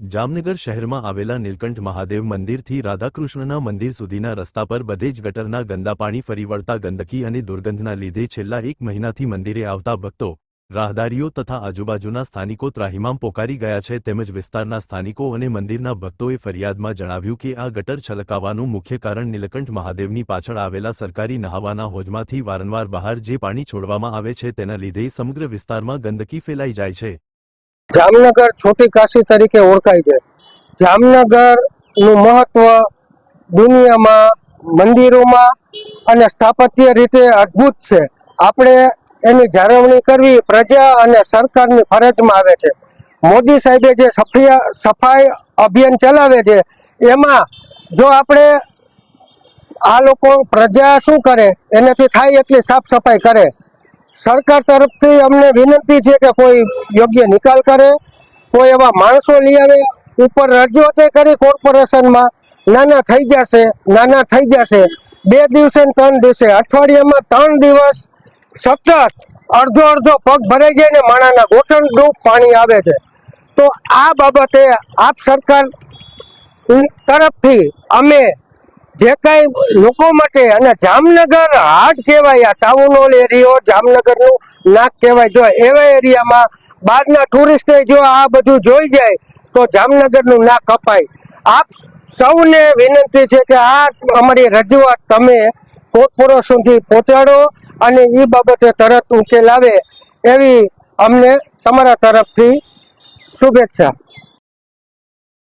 જામનગર શહેરમાં આવેલા નીલકંઠ મહાદેવ મંદિરથી રાધાકૃષ્ણના મંદિર સુધીના રસ્તા પર બધે જ ગટરના ગંદા પાણી ફરી વળતા ગંદકી અને દુર્ગંધના લીધે છેલ્લા 1 મહિનાથી મંદિરે આવતા ભક્તો, રાહદારીઓ તથા આજુબાજુના સ્થાનિકો ત્રાહિમામ પોકારી ગયા છે। તેમજ વિસ્તારના સ્થાનિકો અને મંદિરના ભક્તોએ ફરિયાદમાં જણાવ્યું કે આ ગટર છલકાવાનું મુખ્ય કારણ નીલકંઠ મહાદેવની પાછળ આવેલા સરકારી નહાવાના હોજમાંથી વારંવાર બહાર જે પાણી છોડવામાં આવે છે તેના લીધે સમગ્ર વિસ્તારમાં ગંદકી ફેલાઈ જાય છે। જામનગર छोटी काशी तरीके ओळखाय छे। जामनगर નું महत्व दुनियामां मंदिरोमां अने स्थापत्य रीते अद्भुत छे। आपणे एनी जाळवणी करवी प्रजा अने सरकारनी फरजमां आवे छे। मोदी साहेबे जे सफाई अभियान चलावे छे एमां जो आपणे आ लोको प्रजा शुं करे एनाथी थाय एटली साफ सफाई करे। सरकार तरफथी अमने विनंती है कि कोई योग्य निकाल करे, कोई एवा माणसों लई आवे। ऊपर रजूआत करी कोर्पोरेशन में नाना थई जशे 2 दिवसे 3 दिवसे अठवाडियामां 3 दिवस सतत अर्धो पग भराई जाय ने माणाना घोटण डूब पाणी आवे छे। तो आ बाबते आप सरकार तरफथी अमे जे कई लोको माटे अने जामनगर हाट कहेवाय, आ टाउन हॉल एरियो जामनगरनु नाक कहेवाय। जो एवा एरियामां बहारना टूरिस्टे जो आ बधुं जोई जाय तो जामनगरनु नाक कपाय। आप सौने विनंती छे के आ अमारी रजूआत तमे कोर्पोरेशन सुधी पहोंचाडो अने ई बाबते तरत उकेल आवे एवी अमने तमारा तरफथी शुभेच्छा।